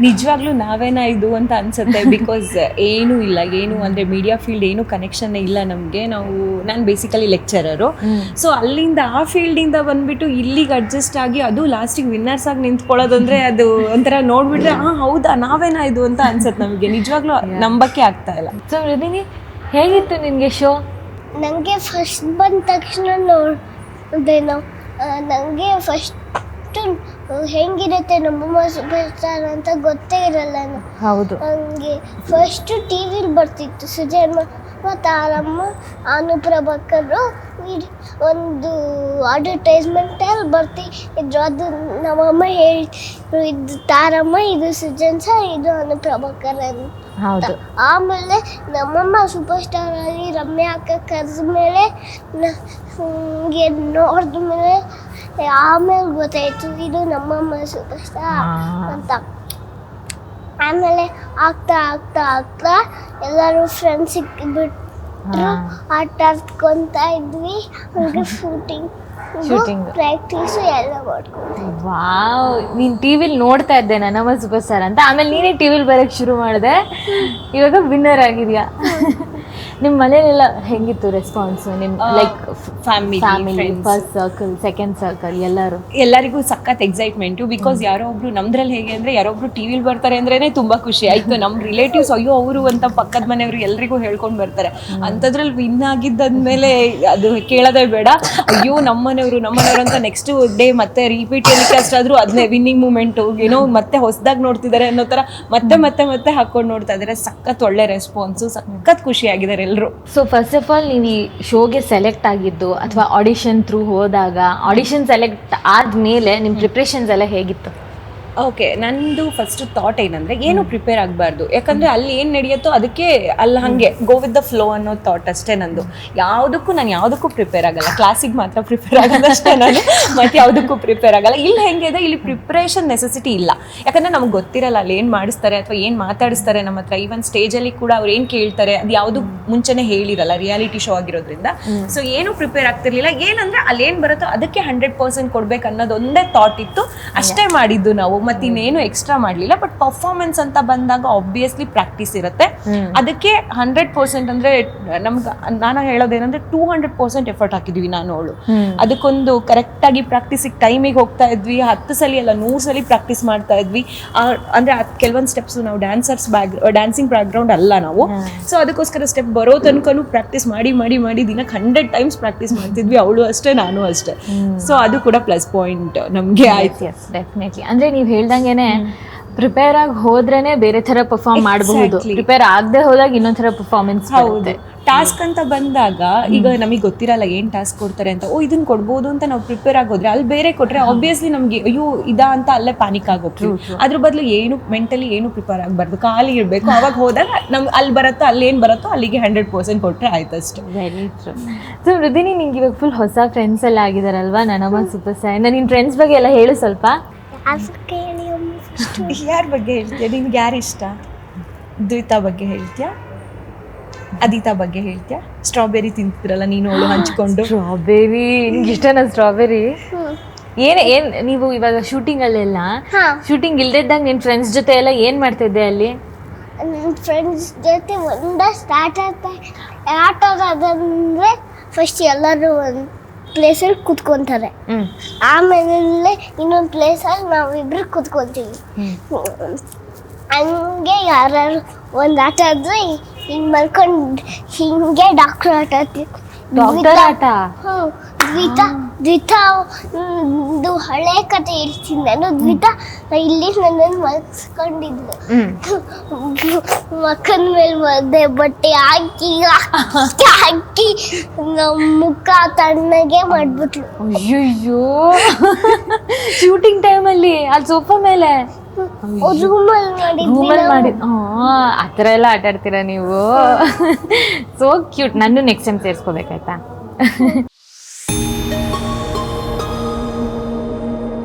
ನಿಜವಾಗ್ಲೂ ನಾವೇನಾ ಇದು ಅಂತ ಅನ್ಸುತ್ತೆ. ಬಿಕಾಸ್ ಏನೂ ಇಲ್ಲ, ಏನು ಅಂದರೆ ಮೀಡಿಯಾ ಫೀಲ್ಡ್ ಏನು ಕನೆಕ್ಷನ್ನೇ ಇಲ್ಲ ನಮಗೆ. ನಾನು ಬೇಸಿಕಲಿ ಲೆಕ್ಚರರು. ಸೊ ಅಲ್ಲಿಂದ ಆ ಫೀಲ್ಡಿಂದ ಬಂದ್ಬಿಟ್ಟು ಇಲ್ಲಿಗೆ ಅಡ್ಜಸ್ಟ್ ಆಗಿ ಅದು ಲಾಸ್ಟಿಗೆ ವಿನ್ನರ್ಸ್ ಆಗಿ ನಿಂತ್ಕೊಳ್ಳೋದಂದ್ರೆ ಅದು ಒಂಥರ ನೋಡ್ಬಿಟ್ರೆ ಹೌದಾ ನಾವೇನಾ ಇದು ಅಂತ ಅನ್ಸುತ್ತೆ ನಮಗೆ. ನಿಜವಾಗ್ಲೂ ನಂಬಕ್ಕೆ ಆಗ್ತಾ ಇಲ್ಲ. ಸೊ ರಿಧಿನಿ, ಹೇಗಿತ್ತು ನಿನಗೆ ಶೋ? ನನಗೆ ಫಸ್ಟ್ ಬಂದ ತಕ್ಷಣ ನೋಡಿದೇನೋ ನನಗೆ ಫಸ್ಟು ಹೆಂಗಿರುತ್ತೆ ನಮ್ಮಮ್ಮ ಸೂಪರ್ ಸ್ಟಾರ್ ಅಂತ ಗೊತ್ತೇ ಇರಲ್ಲ. ಹೌದು, ಹಂಗೆ ಫಸ್ಟು ಟಿ ವಿಲಿ ಬರ್ತಿತ್ತು ಸುಜಯಮ್ಮ ತಾರಮ್ಮ ಅನುಪ್ರಭಾಕರು ಒಂದು ಅಡ್ವರ್ಟೈಸ್ಮೆಂಟಲ್ಲಿ ಬರ್ತಿದ್ರು. ಅದು ನಮ್ಮಮ್ಮ ಹೇಳಿದ್ರು, ಇದು ತಾರಮ್ಮ, ಇದು ಸುಜನ್ ಸರ್, ಇದು ಅನುಪ್ರಭಾಕರ್ ಅಂತ. ಹೌದು. ಆಮೇಲೆ ನಮ್ಮಮ್ಮ ಸೂಪರ್ ಸ್ಟಾರ್ ಅಲ್ಲಿ ರಮ್ಯಾ ಅಕ್ಕ ಕರೆದ ಮೇಲೆ ಹಂಗೆ ನೋಡಿದ ಮೇಲೆ ಆಮೇಲೆ ಗೊತ್ತಾಯ್ತು ಇದು ನಮ್ಮಮ್ಮ ಸೂಪರ್ ಸ್ಟಾರ್ ಅಂತ. ಆಮೇಲೆ ಆಗ್ತಾ ಆಗ್ತಾ ಆಗ್ತಾ ಎಲ್ಲರೂ ಫ್ರೆಂಡ್ಸ್ ಸಿಕ್ಕಿಬಿಟ್ರು, ಆಟ ಆಡ್ಕೊತಾ ಇದ್ವಿ. ಹಂಗೆ ಶೂಟಿಂಗ್ ಪ್ರಾಕ್ಟೀಸು ಎಲ್ಲ ಮಾಡ್ಕೊಂಡ್ವಿ. ವಾವ್, ನೀನು ಟಿವಿಲಿ ನೋಡ್ತಾ ಇದ್ದೆ ನನ್ನಮ್ಮ ಸೂಪರ್ ಸ್ಟಾರ್ ಅಂತ, ಆಮೇಲೆ ನೀನೇ ಟಿವಿಲಿ ಬರೋಕ್ಕೆ ಶುರು ಮಾಡಿದೆ, ಇವಾಗ ವಿನ್ನರ್ ಆಗಿದ್ಯಾ. ನಿಮ್ಮ ಮನೇಲೆಲ್ಲ ಹೆಂಗಿತ್ತು ರೆಸ್ಪಾನ್ಸು? ನಿಮ್ಮ like family, first circle, second circle, ಎಲ್ಲರಿಗೂ ಸಖತ್ ಎಕ್ಸೈಟ್ಮೆಂಟು. ಬಿಕಾಸ್ ಯಾರೋ ಒಬ್ರು ನಮ್ದ್ರಲ್ಲಿ ಹೇಗೆ ಅಂದರೆ ಯಾರೊಬ್ರು ಟಿವಿಲಿ ಬರ್ತಾರೆ ಅಂದ್ರೇನೆ ತುಂಬ ಖುಷಿ ಆಯಿತು. ನಮ್ಮ ರಿಲೇಟಿವ್ಸ್ ಅಯ್ಯೋ ಅವರು ಅಂತ ಪಕ್ಕದ ಮನೆಯವರು ಎಲ್ರಿಗೂ ಹೇಳ್ಕೊಂಡು ಬರ್ತಾರೆ. ಅಂಥದ್ರಲ್ಲಿ ವಿನ್ ಆಗಿದ್ದಂದ್ಮೇಲೆ ಅದು ಕೇಳೋದೇ ಬೇಡ, ಅಯ್ಯೋ ನಮ್ಮನೆಯವರು ಅಂತ ನೆಕ್ಸ್ಟ್ ಡೇ ಮತ್ತೆ ರಿಪೀಟ್ ಟೆಲಿಕಾಸ್ಟ್ ಆದರೂ ಅದನ್ನೇ ವಿನ್ನಿಂಗ್ ಮೂಮೆಂಟು, ಏನೋ ಮತ್ತೆ ಹೊಸದಾಗಿ ನೋಡ್ತಿದ್ದಾರೆ ಅನ್ನೋ ಥರ ಮತ್ತೆ ಮತ್ತೆ ಮತ್ತೆ ಹಾಕೊಂಡು ನೋಡ್ತಾ ಇದ್ದಾರೆ. ಸಖತ್ ಒಳ್ಳೆ ರೆಸ್ಪಾನ್ಸು, ಸಖತ್ ಖುಷಿಯಾಗಿದ್ದಾರೆ ಎಲ್ಲರೂ. ಸೊ ಫಸ್ಟ್ ಆಫ್ ಆಲ್ ನೀವು ಈ ಶೋಗೆ ಸೆಲೆಕ್ಟ್ ಆಗಿದ್ದು ಅಥವಾ ಆಡಿಷನ್ ಥ್ರೂ ಹೋದಾಗ, ಆಡಿಷನ್ ಸೆಲೆಕ್ಟ್ ಆದಮೇಲೆ ನಿಮ್ಮ ಪ್ರಿಪ್ರೇಷನ್ಸ್ ಎಲ್ಲ ಹೇಗಿತ್ತು? ಓಕೆ, ನಂದು ಫಸ್ಟ್ ಥಾಟ್ ಏನಂದರೆ ಏನು ಪ್ರಿಪೇರ್ ಆಗಬಾರ್ದು. ಯಾಕಂದರೆ ಅಲ್ಲಿ ಏನು ನಡೆಯುತ್ತೋ ಅದಕ್ಕೆ ಅಲ್ಲಿ ಹಾಗೆ ಗೋ ವಿತ್ ದ ಫ್ಲೋ ಅನ್ನೋ ಥಾಟ್ ಅಷ್ಟೇ ನಂದು. ನಾನು ಯಾವುದಕ್ಕೂ ಪ್ರಿಪೇರ್ ಆಗಲ್ಲ. ಕ್ಲಾಸಿಗೆ ಮಾತ್ರ ಪ್ರಿಪೇರ್ ಆಗೋದು ಅಷ್ಟೇ ನಾನು, ಮತ್ತು ಯಾವುದಕ್ಕೂ ಪ್ರಿಪೇರ್ ಆಗಲ್ಲ. ಇಲ್ಲಿ ಹೆಂಗಿದೆ, ಇಲ್ಲಿ ಪ್ರಿಪ್ರೇಷನ್ ನೆಸೆಸಿಟಿ ಇಲ್ಲ. ಯಾಕಂದರೆ ನಮ್ಗೆ ಗೊತ್ತಿರಲ್ಲ ಅಲ್ಲಿ ಏನು ಮಾಡಿಸ್ತಾರೆ ಅಥವಾ ಏನು ಮಾತಾಡಿಸ್ತಾರೆ ನಮ್ಮ ಹತ್ರ. ಈವನ್ ಸ್ಟೇಜಲ್ಲಿ ಕೂಡ ಅವ್ರು ಏನು ಕೇಳ್ತಾರೆ ಅದು ಯಾವುದು ಮುಂಚೆನೇ ಹೇಳಿರಲ್ಲ, ರಿಯಾಲಿಟಿ ಶೋ ಆಗಿರೋದ್ರಿಂದ. ಸೊ ಏನು ಪ್ರಿಪೇರ್ ಆಗ್ತಿರ್ಲಿಲ್ಲ. ಏನಂದರೆ ಅಲ್ಲಿ ಏನು ಬರುತ್ತೋ ಅದಕ್ಕೆ 100% ಕೊಡ್ಬೇಕು ಅನ್ನೋದು ಒಂದೇ ಥಾಟ್ ಇತ್ತು, ಅಷ್ಟೇ ಮಾಡಿದ್ದು ನಾವು. ಮತ್ತೆ ಇನ್ನೇನು ಎಕ್ಸ್ಟ್ರಾ ಮಾಡಲಿಲ್ಲ. ಬಟ್ ಪರ್ಫಾರ್ಮೆನ್ಸ್ ಅಂತ ಬಂದಾಗ ಆಬ್ವಿಯಸ್ಲಿ ಪ್ರಾಕ್ಟೀಸ್ ಇರುತ್ತೆ. ಅದಕ್ಕೆ 100% ಅಂದರೆ ನಮ್ಗೆ ನಾನು ಹೇಳೋದೇನಂದ್ರೆ 200% ಎಫರ್ಟ್ ಹಾಕಿದ್ವಿ ನಾನು ಅವಳು. ಅದಕ್ಕೊಂದು ಕರೆಕ್ಟಾಗಿ ಪ್ರಾಕ್ಟೀಸಿಗೆ ಟೈಮಿಗೆ ಹೋಗ್ತಾ ಇದ್ವಿ. 10 ಸಲ ಅಲ್ಲ 100 ಸಲ ಪ್ರಾಕ್ಟೀಸ್ ಮಾಡ್ತಾ ಇದ್ವಿ. ಅಂದರೆ ಕೆಲವೊಂದು ಸ್ಟೆಪ್ಸ್ ನಾವು ಡ್ಯಾನ್ಸಿಂಗ್ ಬ್ಯಾಕ್ಗ್ರೌಂಡ್ ಅಲ್ಲ ನಾವು. ಸೊ ಅದಕ್ಕೋಸ್ಕರ ಸ್ಟೆಪ್ ಬರೋ ತನಕನೂ ಪ್ರಾಕ್ಟೀಸ್ ಮಾಡಿ ದಿನಕ್ಕೆ 100 ಟೈಮ್ಸ್ ಪ್ರಾಕ್ಟೀಸ್ ಮಾಡ್ತಿದ್ವಿ. ಅವಳು ಅಷ್ಟೇ, ನಾನು ಅಷ್ಟೇ. ಸೊ ಅದು ಕೂಡ ಪ್ಲಸ್ ಪಾಯಿಂಟ್ ನಮಗೆ ಆಯ್ತು. ಡೆಫಿನೆಟ್ಲಿ. ಅಂದರೆ ನೀವು ಹೇಳ್ದಂಗೆನೆ ಪ್ರಿಪೇರ್ ಆಗಿ ಹೋದ್ರೇನೆ ಬೇರೆ ತರ ಪರ್ಫಾರ್ಮ್ ಮಾಡಬಹುದು, ಪ್ರಿಪೇರ್ ಆಗದೆ ಹೋದಾಗ ಇನ್ನೊಂದ್ ತರ ಪರ್ಫಾರ್ಮೆನ್ಸ್. ಹೌದು, ಟಾಸ್ಕ್ ಅಂತ ಬಂದಾಗ ಈಗ ನಮಗೆ ಗೊತ್ತಿರಲ್ಲ ಏನ್ ಟಾಸ್ಕ್ ಕೊಡ್ತಾರೆ ಅಂತ. ಇದನ್ನ ಕೊಡ್ಬೋದು ಅಂತ ನಾವು ಪ್ರಿಪೇರ್ ಆಗೋದ್ರೆ ಅಲ್ಲಿ ಬೇರೆ ಕೊಟ್ರೆ ಆಬ್ವಿಯಸ್ಲಿ ನಮ್ಗೆ ಅಯ್ಯೋ ಇದಾ ಅಂತ ಅಲ್ಲೇ ಪ್ಯಾನಿಕ್ ಆಗೋಗ್ತೀವಿ. ಅದ್ರ ಬದಲು ಏನು ಮೆಂಟಲಿ ಏನು ಪ್ರಿಪೇರ್ ಆಗಬಾರ್ದು, ಖಾಲಿ ಇರಬೇಕು. ಅವಾಗ ಹೋದಾಗ ನಮ್ಗೆ ಅಲ್ಲಿ ಬರುತ್ತೋ ಅಲ್ಲಿ ಏನು ಬರುತ್ತೋ ಅಲ್ಲಿಗೆ 100% ಕೊಟ್ಟರೆ ಆಯ್ತು ಅಷ್ಟೇ. Very true. ಸೊ ರಿಧಿನಿ, ನಿಂಗೆ ಇವಾಗ ಫುಲ್ ಹೊಸ ಫ್ರೆಂಡ್ಸ್ ಎಲ್ಲ ಆಗಿದಾರಲ್ವಾ ನನ್ನಮ್ಮ ಸೂಪರ್ ಸ್ಟಾರ್. ನಿನ್ನ ಫ್ರೆಂಡ್ಸ್ ಬಗ್ಗೆ ಎಲ್ಲ ಹೇಳು ಸ್ವಲ್ಪ. ಯಾರ ಬಗ್ಗೆ ಹೇಳ್ತೀಯ? ನಿನ್ಗೆ ಯಾರು ಇಷ್ಟ? ದ್ವಿತಾ ಬಗ್ಗೆ ಹೇಳ್ತೀಯಾ? ಅದಿತಾ ಬಗ್ಗೆ ಹೇಳ್ತೀಯಾ? ಸ್ಟ್ರಾಬೆರಿ ತಿಂತಿದ್ರಲ್ಲ ನೀನು ಅವಳು ಹಂಚ್ಕೊಂಡು. ಸ್ಟ್ರಾಬೆರಿ ನಿಂಗೆ ಇಷ್ಟನಾ? ಸ್ಟ್ರಾಬೆರಿ ಏನ್ ನೀವು ಇವಾಗ ಶೂಟಿಂಗಲ್ಲೆಲ್ಲ, ಶೂಟಿಂಗ್ ಇಲ್ದಿದ್ದಾಗ ನಿನ್ನ ಫ್ರೆಂಡ್ಸ್ ಜೊತೆ ಎಲ್ಲ ಏನು ಮಾಡ್ತಿದ್ದೆ ಅಲ್ಲಿ? ನನ್ನ ಫ್ರೆಂಡ್ಸ್ ಜೊತೆ ಸ್ಟಾರ್ಟ್ ಆಟ ಆಡೋದಂದ್ರೆ ಫಸ್ಟ್ ಎಲ್ಲರೂ ಒಂದು ಪ್ಲೇಸಲ್ಲಿ ಕುತ್ಕೊತಾರೆ. ಆಮೇಲೆ ಇನ್ನೊಂದು ಪ್ಲೇಸಲ್ಲಿ ನಾವಿಬ್ರು ಕುತ್ಕೊತೀವಿ. ಹಂಗೆ ಯಾರು ಒಂದು ಆಟ ಆದ್ರೆ ಹಿಂಗೆ ಮಲ್ಕೊಂಡು ಹಿಂಗೆ ಡಾಕ್ಟರ್ ಆಟ ಆಡ್ತೀವಿ. ದ್ವಿತಾ ಹಳೆ ಕತೆ ಹೇಳ್ತೀನಿ ನಾನು. ದ್ವಿತಾ ಇಲ್ಲಿ ನನ್ನನ್ನು ಮಲ್ಸ್ಕೊಂಡಿದ್ಲು, ಮಕ್ಕನ ಮೇಲೆ ಒದ್ದೆ ಬಟ್ಟೆ ಹಾಕಿ ನಮ್ಮ ಮುಖ ತಣ್ಣಗೆ ಮಾಡ್ಬಿಟ್ಲು. ಅಯ್ಯೋ, ಶೂಟಿಂಗ್ ಟೈಮಲ್ಲಿ ಅಲ್ಲಿ ಸೋಫಾ ಮೇಲೆ ರೂಮಲ್ಲಿ ಮಾಡಿ ಆ ಥರ ಎಲ್ಲ ಆಟ ಆಡ್ತೀರಾ ನೀವು? So cute. ನಾನು ನೆಕ್ಸ್ಟ್ ಟೈಮ್ ಸೇರಿಸ್ಕೋಬೇಕಾಯ್ತಾ?